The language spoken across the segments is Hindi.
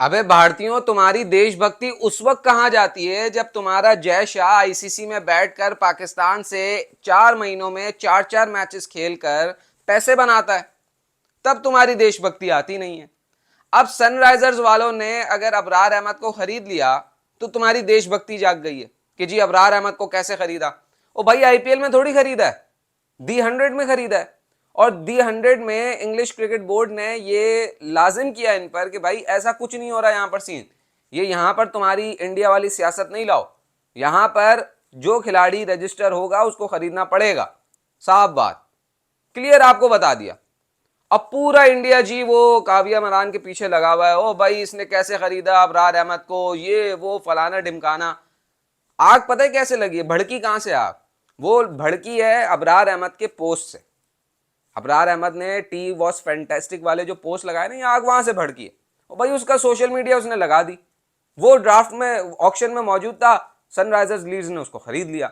अबे भारतीयों, तुम्हारी देशभक्ति उस वक्त कहां जाती है जब तुम्हारा जय शाह आईसीसी में बैठकर पाकिस्तान से 4 महीनों में 4 4 मैचेस खेलकर पैसे बनाता है। तब तुम्हारी देशभक्ति आती नहीं है। अब सनराइजर्स वालों ने अगर अबरार अहमद को खरीद लिया तो तुम्हारी देशभक्ति जाग गई है कि जी अबरार अहमद को कैसे खरीदा। ओ भाई, आईपीएल में थोड़ी खरीदा है, दी 100 में खरीदा है। और दी 100 में इंग्लिश क्रिकेट बोर्ड ने ये लाजिम किया इन पर कि भाई ऐसा कुछ नहीं हो रहा यहां पर सीन। ये यहां पर तुम्हारी इंडिया वाली सियासत नहीं लाओ। यहां पर जो खिलाड़ी रजिस्टर होगा उसको खरीदना पड़ेगा। साफ बात, क्लियर आपको बता दिया। अब पूरा इंडिया जी वो काविया मरान के पीछे लगा हुआ है। ओ भाई, इसने कैसे खरीदा अबरार अहमद को, ये वो फलाना ढिमकाना। आग पता है कैसे लगी है, भड़की कहां से आग? वो भड़की है अबरार अहमद के पोस्ट से। अबरार अहमद ने टी वॉज फैंटेस्टिक वाले जो पोस्ट लगाए ना, ये आग वहां से भड़की है। और भाई उसका सोशल मीडिया उसने लगा दी। वो ड्राफ्ट में ऑक्शन में मौजूद था, सनराइजर्स लीड्स ने उसको खरीद लिया।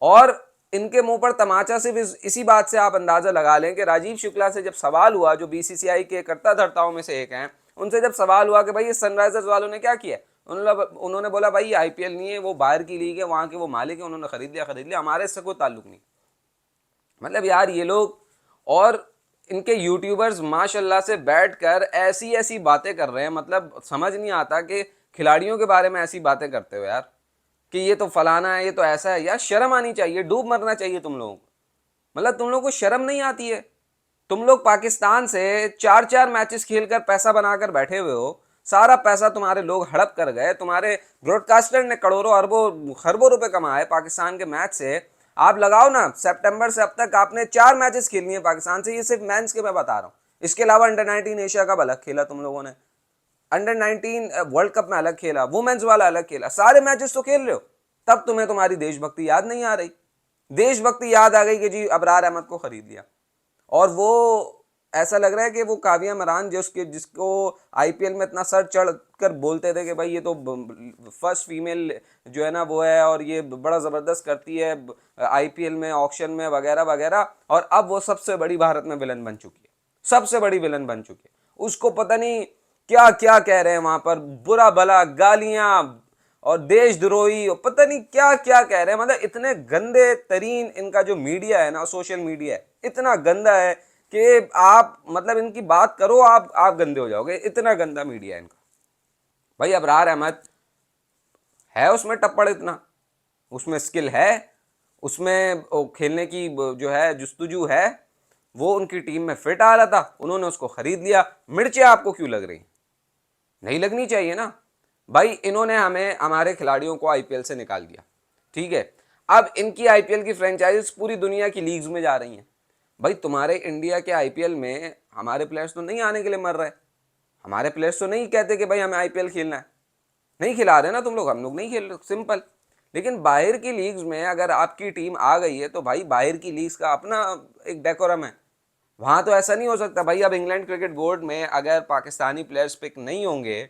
और इनके मुंह पर तमाचा सिर्फ इसी बात से आप अंदाजा लगा लें कि राजीव शुक्ला से जब सवाल हुआ, जो बीसीसीआई के कर्ता धर्ताओं में से एक हैं, उनसे जब सवाल हुआ कि भाई ये सनराइजर्स वालों ने क्या किया, उन्होंने बोला भाई आईपीएल नहीं है, वो बाहर की लीग है, वहां के वो मालिक है, उन्होंने खरीद लिया, हमारे इससे कोई ताल्लुक नहीं। मतलब यार ये लोग और इनके यूट्यूबर्स माशाल्लाह से बैठकर ऐसी ऐसी बातें कर रहे हैं, मतलब समझ नहीं आता कि खिलाड़ियों के बारे में ऐसी बातें करते हो यार, कि ये तो फलाना है, ये तो ऐसा है। यार शर्म आनी चाहिए, डूब मरना चाहिए तुम लोगों को। मतलब तुम लोगों को शर्म नहीं आती है? तुम लोग पाकिस्तान से 4 4 मैचेस खेलकर पैसा बनाकर बैठे हुए हो। सारा पैसा तुम्हारे लोग हड़प कर गए, तुम्हारे ब्रॉडकास्टर ने करोड़ों अरबों खरबों रुपए कमाए पाकिस्तान के मैच से। आप लगाओ ना, सितंबर से अब तक आपने 4 मैचेस खेलनी है पाकिस्तान से, ये सिर्फ मेंस के मैं बता रहा हूँ। इसके अलावा अंडर 19 एशिया कप अलग खेला तुम लोगों ने, अंडर 19 वर्ल्ड कप में अलग खेला, वुमेन्स वाला अलग खेला, सारे मैचेस तो खेल रहे हो। तब तुम्हें तुम्हारी देशभक्ति याद नहीं आ रही। देशभक्ति याद आ गई कि जी अबरार अहमद को खरीद लिया। और वो ऐसा लग रहा है कि वो काविया मरान जिसको आईपीएल में इतना सर चढ़ कर बोलते थे कि भाई ये तो फर्स्ट फीमेल जो है ना वो है, और ये बड़ा ज़बरदस्त करती है आईपीएल में, ऑक्शन में वगैरह वगैरह, और अब वो सबसे बड़ी भारत में विलन बन चुकी है, सबसे बड़ी विलन बन चुकी है। उसको पता नहीं क्या क्या कह रहे हैं वहां पर, बुरा भला गालियां और देशद्रोही, और पता नहीं क्या क्या कह रहे हैं। मतलब इतने गंदे तरीन इनका जो मीडिया है ना, सोशल मीडिया है, इतना गंदा है कि आप मतलब इनकी बात करो आप गंदे हो जाओगे, इतना गंदा मीडिया है इनका। भाई अबरार अहमद है उसमें टप्पड़ इतना, उसमें स्किल है, उसमें खेलने की जो है जुस्तजू है, वो उनकी टीम में फिट आ रहा था, उन्होंने उसको खरीद लिया। मिर्चें आपको क्यों लग रही? नहीं लगनी चाहिए ना भाई। इन्होंने हमें हमारे खिलाड़ियों को आईपीएल से निकाल दिया, ठीक है। अब इनकी आईपीएल की फ्रेंचाइजीज पूरी दुनिया की लीग्स में जा रही हैं। भाई तुम्हारे इंडिया के आईपीएल में हमारे प्लेयर्स तो नहीं आने के लिए मर रहे, हमारे प्लेयर्स तो नहीं कहते कि भाई हमें आईपीएल खेलना है। नहीं खिला रहे ना तुम लोग, हम लोग नहीं खेल रहे, सिंपल। लेकिन बाहर की लीग्स में अगर आपकी टीम आ गई है तो भाई बाहर की लीग्स का अपना एक डेकोरम है। वहां तो ऐसा नहीं हो सकता भाई। अब इंग्लैंड क्रिकेट बोर्ड में अगर पाकिस्तानी प्लेयर्स पिक नहीं होंगे,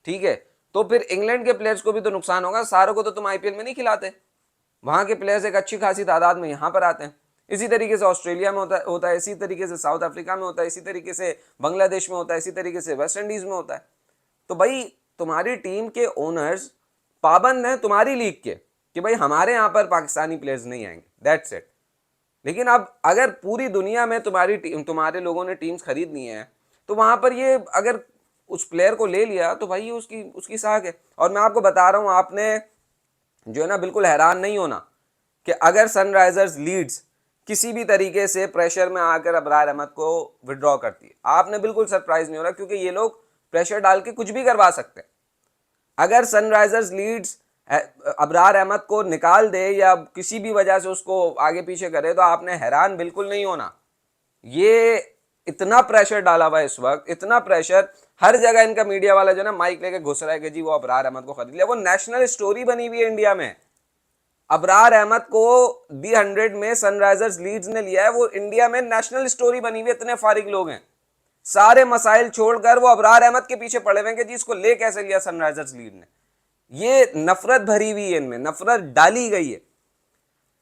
ठीक है, तो फिर इंग्लैंड के प्लेयर्स को भी तो नुकसान होगा। सारों को तो तुम आईपीएल में नहीं खिलाते, वहां के प्लेयर्स एक अच्छी खासी तादाद में यहां पर आते हैं। इसी तरीके से ऑस्ट्रेलिया में होता है, इसी तरीके से साउथ अफ्रीका में होता है, इसी तरीके से बांग्लादेश में होता है, इसी तरीके से वेस्ट इंडीज में होता है। तो भाई तुम्हारी टीम के ओनर्स पाबंद हैं तुम्हारी लीग के कि भाई हमारे यहां पर पाकिस्तानी प्लेयर्स नहीं आएंगे, दैट्स इट। लेकिन अब अगर पूरी दुनिया में तुम्हारी टीम, तुम्हारे लोगों ने टीम्स खरीदनी है, तो वहां पर ये अगर उस प्लेयर को ले लिया तो भाई ये उसकी उसकी साख है। और मैं आपको बता रहा हूं, आपने जो है ना बिल्कुल हैरान नहीं होना कि अगर सनराइजर्स लीड्स किसी भी तरीके से प्रेशर में आकर अबरार अहमद को विड्रॉ करती है, आपने बिल्कुल सरप्राइज नहीं हो रहा, क्योंकि ये लोग प्रेशर डाल के कुछ भी करवा सकते हैं। अगर सनराइजर्स लीड्स अबरार अहमद को निकाल दे या किसी भी वजह से उसको आगे पीछे करे, तो आपने हैरान बिल्कुल नहीं होना। ये इतना प्रेशर डाला हुआ है इस वक्त, इतना प्रेशर, हर जगह इनका मीडिया वाला जो ना माइक लेके घुस रहा है कि जी वो अबरार अहमद को खरीद लिया। वो नेशनल स्टोरी बनी हुई है इंडिया में। अबरार अहमद को दी 100 में सनराइजर्स लीड्स ने लिया है, वो इंडिया में नेशनल स्टोरी बनी हुई है। इतने फारिग लोग हैं, सारे मसाइल छोड़कर वो अबरार अहमद के पीछे पड़े हुए हैं कि जी इसको ले कैसे लिया सनराइजर्स लीड ने। ये नफरत भरी हुई है, इनमें नफरत डाली गई है।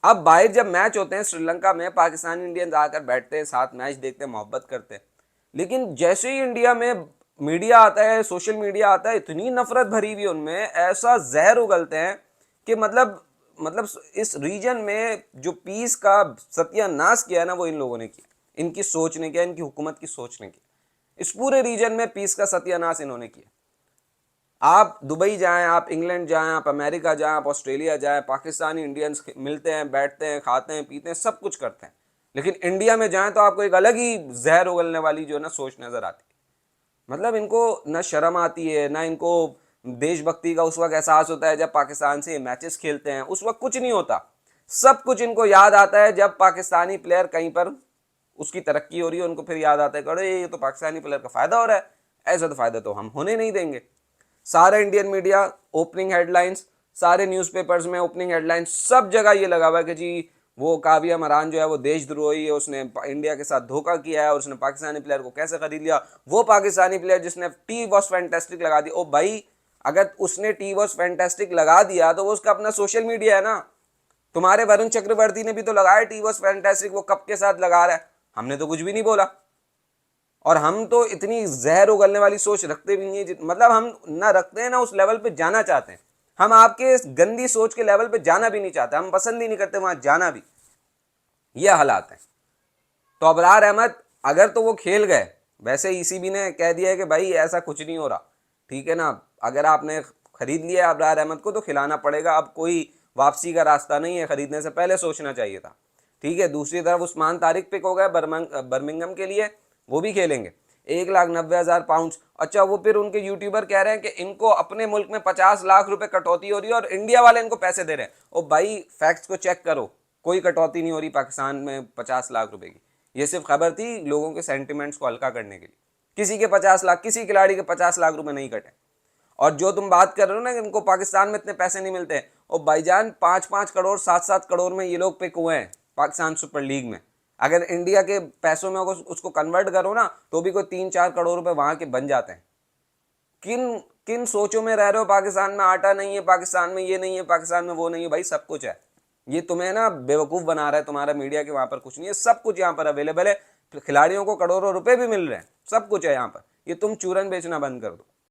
अब बाहर जब मैच होते हैं श्रीलंका में, पाकिस्तानी इंडियंस आकर बैठते हैं, साथ मैच देखते हैं, मोहब्बत करते हैं। लेकिन जैसे ही इंडिया में मीडिया आता है, सोशल मीडिया आता है, इतनी नफरत भरी हुई उनमें, ऐसा जहर उगलते हैं कि मतलब इस रीजन में जो पीस का सत्यानाश किया है ना, वो इन लोगों ने किया, इनकी सोच ने किया, इनकी हुकूमत की सोच ने किया। इस पूरे रीजन में पीस का सत्यानाश इन्होंने किया। आप दुबई जाएं, आप इंग्लैंड जाएं, आप अमेरिका जाएं, आप ऑस्ट्रेलिया जाएं, पाकिस्तानी इंडियंस मिलते हैं, बैठते हैं, खाते हैं, पीते हैं, सब कुछ करते हैं, लेकिन इंडिया में जाएं तो आपको एक अलग ही जहर उगलने वाली जो है ना सोच नजर आती है। मतलब इनको न शर्म आती है, ना इनको देशभक्ति का उस वक्त एहसास होता है जब पाकिस्तान से मैचेस खेलते हैं, उस वक्त कुछ नहीं होता। सब कुछ इनको याद आता है जब पाकिस्तानी प्लेयर कहीं पर उसकी तरक्की हो रही है, उनको फिर याद आता है, अरे ये तो पाकिस्तानी प्लेयर का फायदा हो रहा है, ऐसा तो फायदा तो हम होने नहीं देंगे। सारे इंडियन मीडिया ओपनिंग हेडलाइंस, सारे न्यूज़पेपर्स में ओपनिंग हेडलाइंस, सब जगह ये लगा हुआ है कि जी वो काव्या मरान जो है वो देशद्रोही है, उसने इंडिया के साथ धोखा किया है और उसने पाकिस्तानी प्लेयर को कैसे खरीद लिया। वो पाकिस्तानी प्लेयर जिसने टी वॉज फैंटेस्टिक लगा दी, ओ भाई अगर उसने टी वॉज फैंटेस्टिक लगा दिया तो वो उसका अपना सोशल मीडिया है ना। तुम्हारे वरुण चक्रवर्ती ने भी तो लगाया टी वॉज फैंटेस्टिक, वो कब के साथ लगा रहा है, हमने तो कुछ भी नहीं बोला। और हम तो इतनी जहर उगलने वाली सोच रखते भी नहीं है, मतलब हम ना रखते हैं ना उस लेवल पे जाना चाहते हैं। हम आपके गंदी सोच के लेवल पे जाना भी नहीं चाहते, हम पसंद ही नहीं करते वहां जाना भी। ये हालात हैं। तो अबरार अहमद अगर तो वो खेल गए, वैसे ईसीबी ने कह दिया है कि भाई ऐसा कुछ नहीं हो रहा, ठीक है ना, अगर आपने खरीद लिया अबरार अहमद को तो खिलाना पड़ेगा, अब कोई वापसी का रास्ता नहीं है, खरीदने से पहले सोचना चाहिए था, ठीक है। दूसरी तरफ उस्मान तारिक पिक हो गए बर्मिंगम के लिए, वो भी खेलेंगे, 1,90,000 पाउंड। अच्छा, वो फिर उनके यूट्यूबर कह रहे हैं कि इनको अपने मुल्क में 50 लाख रुपए कटौती हो रही है और इंडिया वाले इनको पैसे दे रहे हैं। ओ भाई फैक्ट्स को चेक करो, कोई कटौती नहीं हो रही पाकिस्तान में 50 लाख रुपए की। ये सिर्फ खबर थी लोगों के सेंटिमेंट्स को हल्का करने के लिए। किसी के 50 लाख, किसी खिलाड़ी के 50 लाख रुपए नहीं कटे। और जो तुम बात कर रहे हो ना कि इनको पाकिस्तान में इतने पैसे नहीं मिलते हैं, और भाईजान 5-5 करोड़ 7-7 करोड़ में ये लोग पिक हुए हैं पाकिस्तान सुपर लीग में। अगर इंडिया के पैसों में उसको कन्वर्ट करो ना तो भी कोई 3-4 करोड़ रुपए वहां के बन जाते हैं। किन किन सोचों में रह रहे हो, पाकिस्तान में आटा नहीं है, पाकिस्तान में ये नहीं है, पाकिस्तान में वो नहीं है। भाई सब कुछ है, ये तुम्हें ना बेवकूफ बना रहा है तुम्हारा मीडिया के वहां पर कुछ नहीं है, सब कुछ यहाँ पर अवेलेबल है। खिलाड़ियों को करोड़ों रुपए भी मिल रहे हैं, सब कुछ है यहाँ पर। ये तुम चूरन बेचना बंद कर दो।